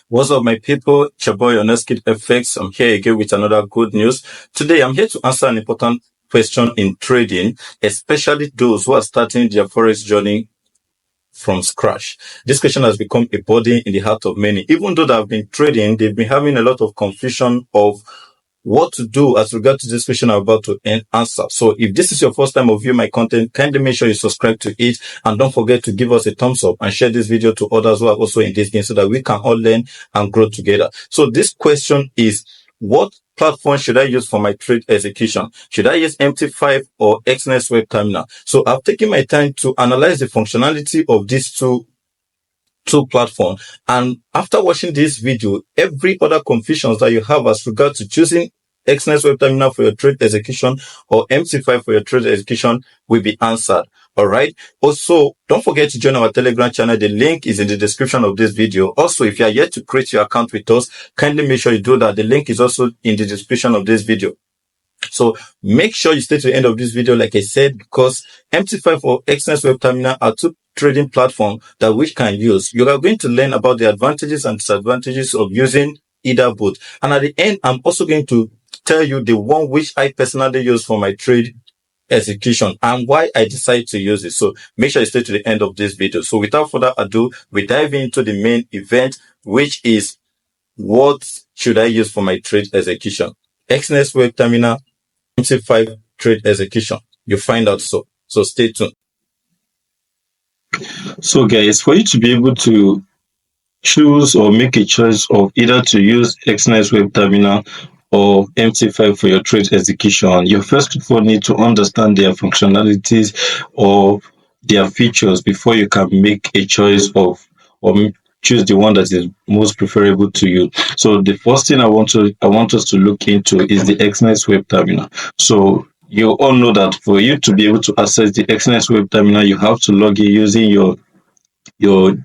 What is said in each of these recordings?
What's up, my people? It's your boy, Kid FX. I'm here again with another good news. Today, I'm here to answer an important question in trading, especially those who are starting their forex journey from scratch. This question has become a burden in the heart of many. Even though they've been trading, they've been having a lot of confusion of what to do as regard to this question I'm about to answer. So if this is your first time of viewing my content, kindly make sure you subscribe to it, and don't forget to give us a thumbs up and share this video to others who are also in this game so that we can all learn and grow together. So this question is, what platform should I use for my trade execution? Should I use MT5 or EXNESS Web Terminal? So I've taken my time to analyze the functionality of these two platform, and after watching this video, every other confusions that you have as regards to choosing EXNESS Web Terminal for your trade execution or MT5 for your trade execution will be answered. All right. Also, don't forget to join our Telegram channel. The link is in the description of this video. Also, if you are yet to create your account with us, kindly make sure you do that. The link is also in the description of this video. So make sure you stay to the end of this video, like I said, because MT5 or EXNESS Web Terminal are two trading platforms that we can use. You are going to learn about the advantages and disadvantages of using either both. And at the end, I'm also going to tell you the one which I personally use for my trade execution and why I decided to use it. So make sure you stay to the end of this video. So without further ado, we dive into the main event, which is what should I use for my trade execution? EXNESS Web Terminal, MT5 trade execution. You find out so stay tuned. So guys, for you to be able to choose or make a choice of either to use EXNESS Web Terminal or MT5 for your trade execution, you first of all need to understand their functionalities or their features before you can make a choice of or choose the one that is most preferable to you. So the first thing I want us to look into is the EXNESS Web Terminal. So you all know that for you to be able to access the EXNESS Web Terminal, you have to log in using your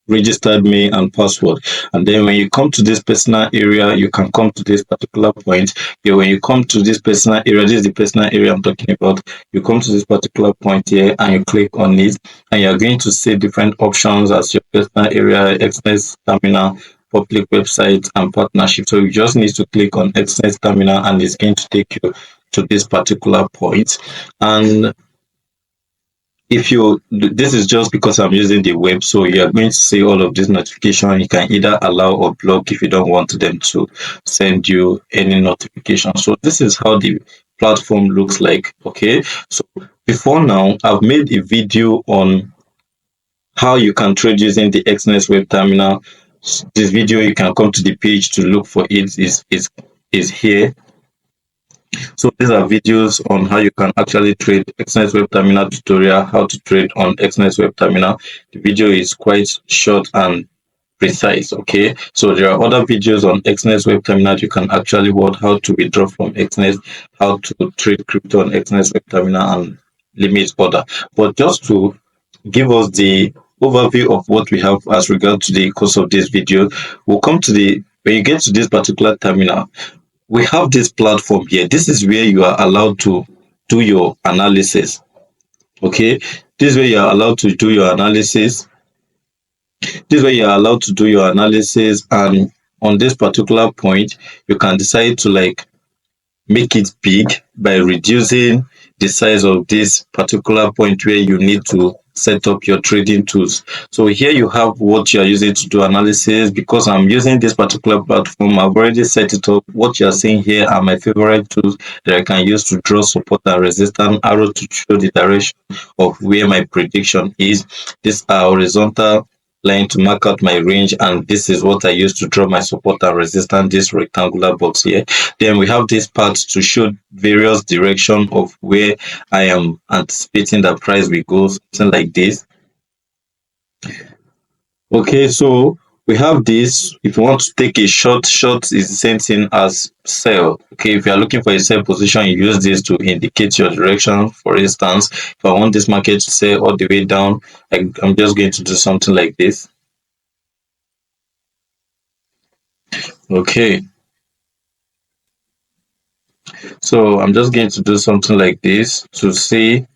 registered mail and password. And then when you come to this personal area, you can come to this particular point. Here, when you come to this personal area, this is the personal area I'm talking about. You come to this particular point here and you click on it, and you're going to see different options as your personal area, EXNESS Terminal, public websites, and partnership. So you just need to click on EXNESS Terminal and it's going to take you to this particular point. And if you, this is just because I'm using the web, so you're going to see all of this notification. You can either allow or block if you don't want them to send you any notification. So this is how the platform looks like. Okay, so before now, I've made a video on how you can trade using the EXNESS Web Terminal. This video, you can come to the page to look for it, is here. So these are videos on how you can actually trade EXNESS Web Terminal tutorial, how to trade on EXNESS Web Terminal. The video is quite short and precise. Okay, so there are other videos on EXNESS Web Terminal you can actually watch, how to withdraw from EXNESS, how to trade crypto on EXNESS Web Terminal, and limit order. But just to give us the overview of what we have as regard to the course of this video, we'll come to when you get to this particular terminal, we have this platform here. This is where you are allowed to do your analysis. Okay, this is where you are allowed to do your analysis. This is where you are allowed to do your analysis, and on this particular point, you can decide to make it big by reducing the size of this particular point where you need to set up your trading tools. So here you have what you are using to do analysis. Because I'm using this particular platform, I've already set it up. What you are seeing here are my favorite tools that I can use to draw support and resistance, arrow to show the direction of where my prediction is. These are horizontal line to mark out my range, and this is what I use to draw my support and resistance, this rectangular box here. Then we have this part to show various direction of where I am anticipating the price will go, something like this. Okay, so we have this. If you want to take a short is the same thing as sell. Okay, if you are looking for a sell position, you use this to indicate your direction. For instance, if I want this market to sell all the way down, I'm just going to do something like this. Okay, so I'm just going to do something like this to see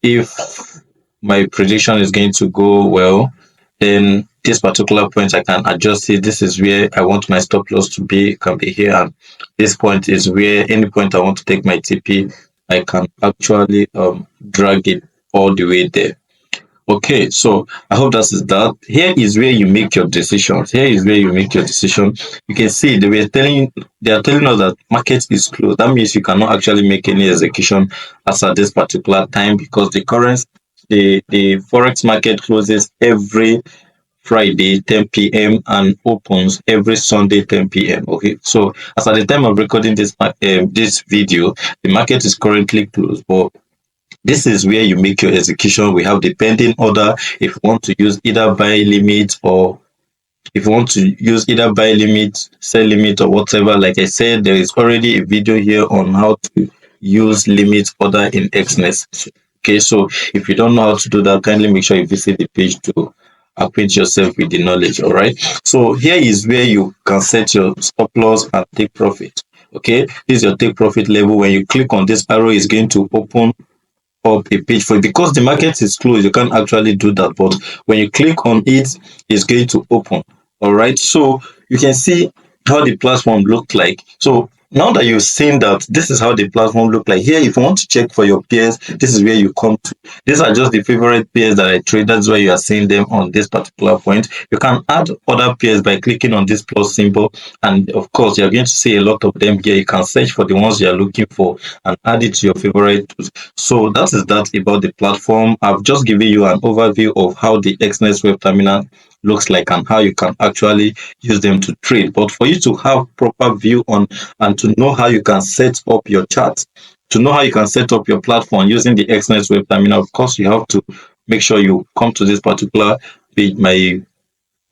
if my prediction is going to go well. Then this particular point, I can adjust it. This is where I want my stop loss to be, can be here, and this point is where any point I want to take my TP, I can actually drag it all the way there. Okay, so I hope that is that. Here is where you make your decisions. Here is where you make your decision. You can see they are telling us that market is closed. That means you cannot actually make any execution as at this particular time, because the forex market closes every Friday 10 p.m. and opens every Sunday 10 p.m. Okay, so as at the time of recording this video, the market is currently closed, but this is where you make your execution. We have the pending order. If you want to use either buy limit, or if you want to use either buy limit, sell limit, or whatever, like I said, there is already a video here on how to use limit order in EXNESS. Okay, so if you don't know how to do that, kindly make sure you visit the page to acquaint yourself with the knowledge. All right, so here is where you can set your stop loss and take profit. Okay, this is your take profit level. When you click on this arrow, it's going to open up a page for you. Because the market is closed, you can't actually do that, but when you click on it, it's going to open. All right, so you can see how the platform looked like. So now that you've seen that this is how the platform look like, here if you want to check for your peers, this is where you come to. These are just the favorite peers that I trade. That's why you are seeing them on this particular point. You can add other peers by clicking on this plus symbol, and of course you're going to see a lot of them here. You can search for the ones you are looking for and add it to your favorite tools. So that is that about the platform. I've just given you an overview of how the EXNESS Web Terminal looks like and how you can actually use them to trade. But for you to have proper view on and to know how you can set up your chart, to know how you can set up your platform using the EXNESS Web Terminal, of course you have to make sure you come to this particular page, my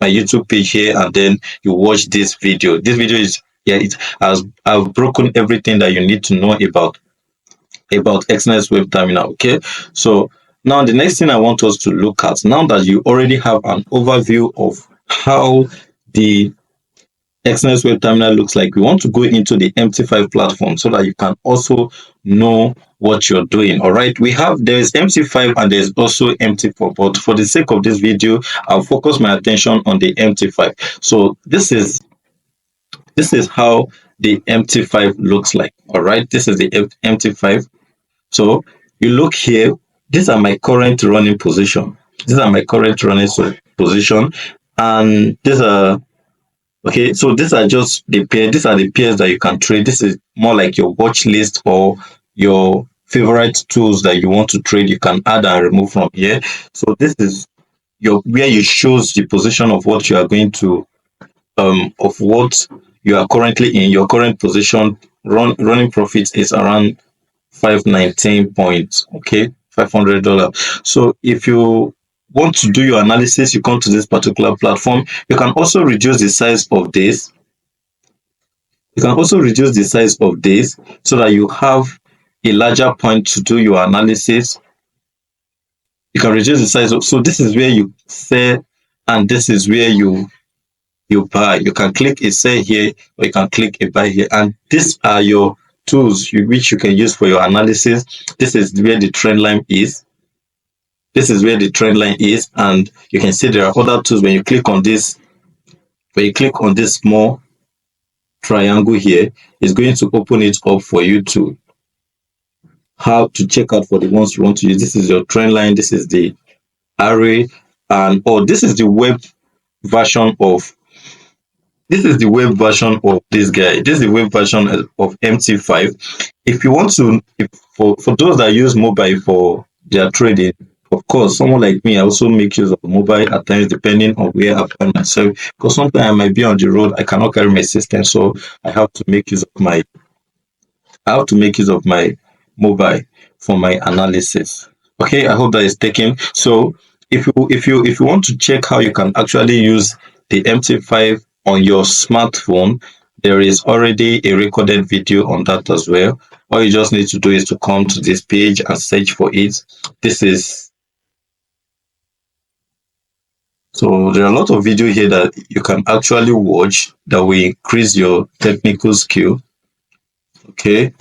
YouTube page here, and then you watch this video. This video is, yeah, it has, I've broken everything that you need to know about EXNESS Web Terminal. Okay, so now the next thing I want us to look at, now that you already have an overview of how the EXNESS Web Terminal looks like, we want to go into the MT5 platform so that you can also know what you're doing. All right, there is MT5 and there's also MT4, but for the sake of this video, I'll focus my attention on the MT5. So this is how the MT5 looks like. All right, this is the MT5. So you look here, these are my current running position. These are my current running position, and these are okay. So these are just the pair. These are the pairs that you can trade. This is more like your watch list or your favorite tools that you want to trade. You can add and remove from here. So this is where you shows the position of what you are going to of what you are currently in. Your current position running profit is around 519 points. Okay, $500. So if you want to do your analysis, you come to this particular platform. You can also reduce the size of this. You can also reduce the size of this so that you have a larger point to do your analysis. You can reduce the size of, so this is where you sell and this is where you buy. You can click a sell here or you can click a buy here, and these are your tools which you can use for your analysis. This is where the trend line is. This is where the trend line is, and you can see there are other tools. When you click on this small triangle here, it's going to open it up for you to how to check out for the ones you want to use. This is your trend line, this is the array, and this is the web version of this guy. This is the web version of MT5. If you want to, for those that use mobile for their trading, of course, someone like me, I also make use of mobile at times depending on where I find myself. Because sometimes I might be on the road, I cannot carry my system, so I have to make use of my mobile for my analysis. Okay, I hope that is taken. So if you want to check how you can actually use the MT5 on your smartphone, there is already a recorded video on that as well. All you just need to do is to come to this page and search for it. So there are a lot of video here that you can actually watch that will increase your technical skill. Okay,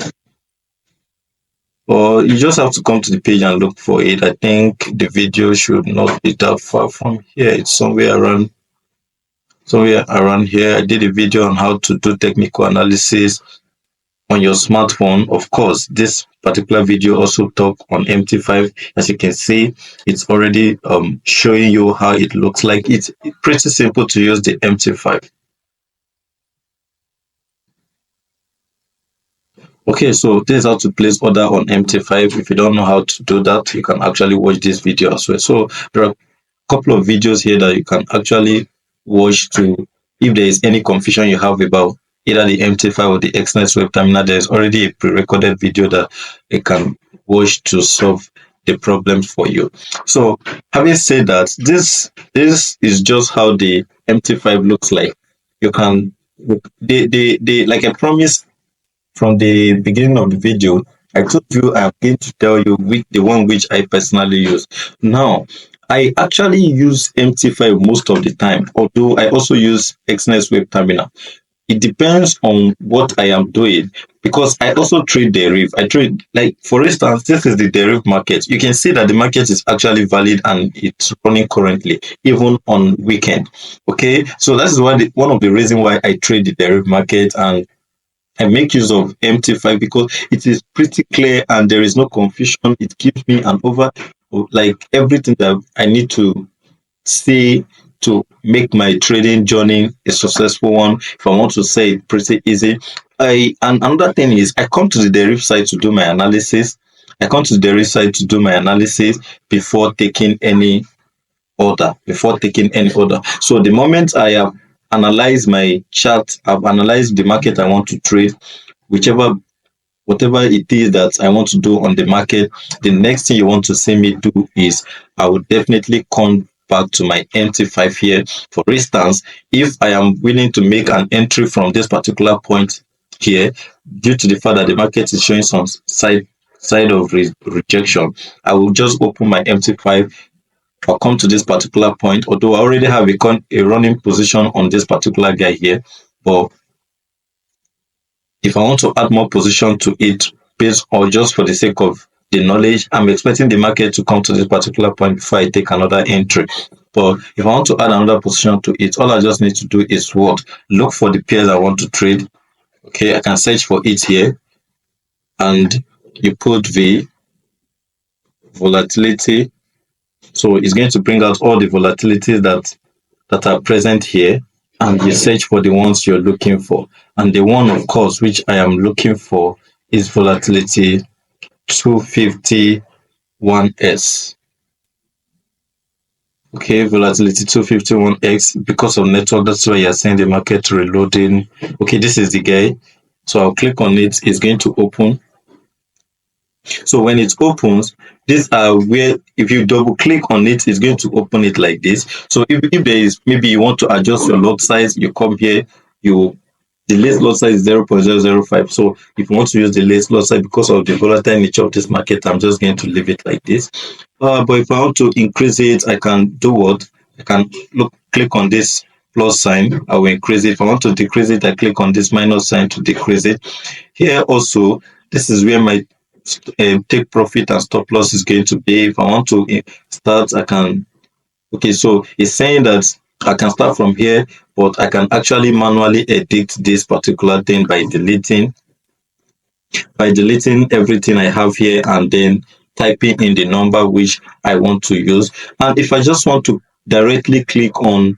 or you just have to come to the page and look for it. I think the video should not be that far from here. It's somewhere around somewhere around here. I did a video on how to do technical analysis on your smartphone. Of course, this particular video also talk on MT5. As you can see, it's already showing you how it looks like. It's pretty simple to use the MT5. Okay, so this is how to place order on MT5. If you don't know how to do that, you can actually watch this video as well. So there are a couple of videos here that you can actually watch to, if there is any confusion you have about either the MT5 or the EXNESS Web Terminal, there is already a pre-recorded video that you can watch to solve the problems for you. So having said that, this is just how the MT5 looks like. You can, they like I promised from the beginning of the video, I told you I'm going to tell you the one which I personally use. Now, I actually use MT5 most of the time, although I also use EXNESS Web Terminal. It depends on what I am doing, because I also trade derivative. I trade, like for instance, this is the derivative market. You can see that the market is actually valid and it's running currently, even on weekend. Okay, so that's why one of the reasons why I trade the derivative market, and I make use of MT5 because it is pretty clear and there is no confusion. It gives me an like everything that I need to see to make my trading journey a successful one. If I want to say it pretty easy. And another thing is I come to the derivative side to do my analysis. I come to the derivative side to do my analysis before taking any order. So the moment I have analyzed my chart, I've analyzed the market I want to trade, whatever it is that I want to do on the market, the next thing you want to see me do is I will definitely come back to my MT5 here. For instance, if I am willing to make an entry from this particular point here, due to the fact that the market is showing some side of rejection, I will just open my MT5. I'll come to this particular point, although I already have a running position on this particular guy here. But if I want to add more position to it, based or just for the sake of the knowledge, I'm expecting the market to come to this particular point before I take another entry. But if I want to add another position to it, all I just need to do is what? Look for the pairs I want to trade. Okay, I can search for it here, and you put the volatility. So it's going to bring out all the volatilities that are present here, and you search for the ones you're looking for. And the one, of course, which I am looking for is volatility 251x. Okay, volatility 251x. Because of network, that's why you're seeing the market reloading. Okay, this is the guy. So I'll click on it. It's going to open. So when it opens, these are where, if you double click on it, it's going to open it like this. So if there is, maybe you want to adjust your lot size, you come here, the latest lot size is 0.005. So if you want to use the latest lot size, because of the volatile nature of this market, I'm just going to leave it like this. But if I want to increase it, I can do what? I can click on this plus sign, I will increase it. If I want to decrease it, I click on this minus sign to decrease it. Here also, this is where my take profit and stop loss is going to be. If I want to start, I can. Okay, so it's saying that I can start from here, but I can actually manually edit this particular thing by deleting everything I have here and then typing in the number which I want to use. And if I just want to directly click on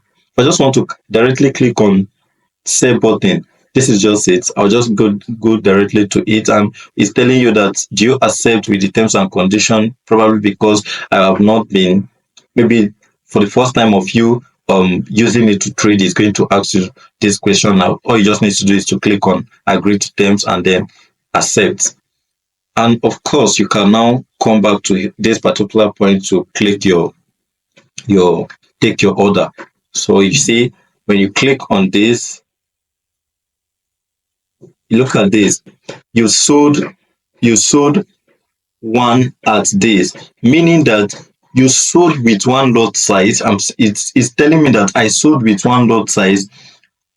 save button, this is just it. I'll just go directly to it, and it's telling you that do you accept with the terms and condition, probably because I have not been, maybe for the first time of you using it to trade, is going to ask you this question. Now all you just need to do is to click on agree to terms and then accept. And of course you can now come back to this particular point to click your take your order. So you see, when you click on this, look at this, you sold one at this, meaning that you sold with one lot size. It's telling me that I sold with one lot size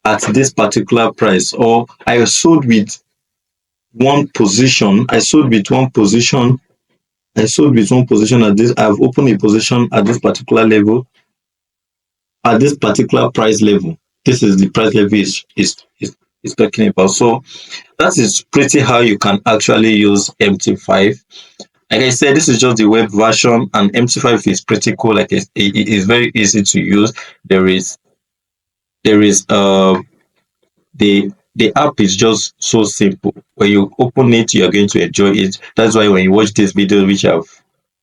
at this particular price, or I sold with one position. I sold with one position at this. I've opened a position at this particular level, at this particular price level. This is the price level is talking about. So that is pretty how you can actually use MT5. Like I said, this is just the web version, and MT5 is pretty cool. Like it is very easy to use. There is the app is just so simple. When you open it, you're going to enjoy it. That's why when you watch this video, which I've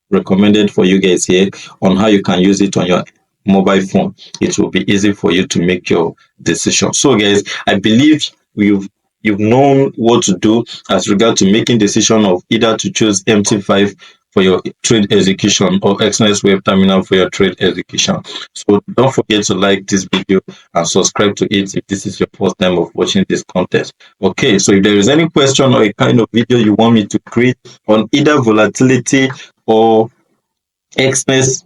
recommended for you guys here on how you can use it on your mobile phone, it will be easy for you to make your decision. So guys, I believe you've known what to do as regard to making decision of either to choose MT5 for your trade execution or EXNESS Web Terminal for your trade execution. So don't forget to like this video and subscribe to it if this is your first time of watching this content. Okay, so if there is any question or a kind of video you want me to create on either volatility or EXNESS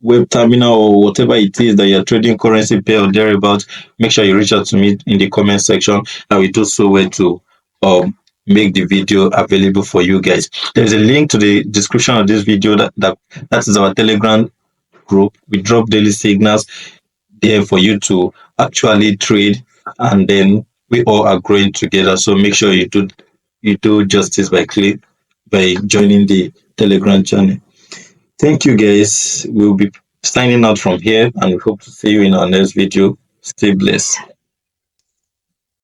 Web Terminal or whatever it is that you're trading currency pair or thereabouts, make sure you reach out to me in the comment section. I will do so well to make the video available for you guys. There's a link to the description of this video that is our Telegram group. We drop daily signals there for you to actually trade, and then we all are growing together. So make sure you do justice by joining the Telegram channel. Thank you guys. We'll be signing out from here, and we hope to see you in our next video. Stay blessed.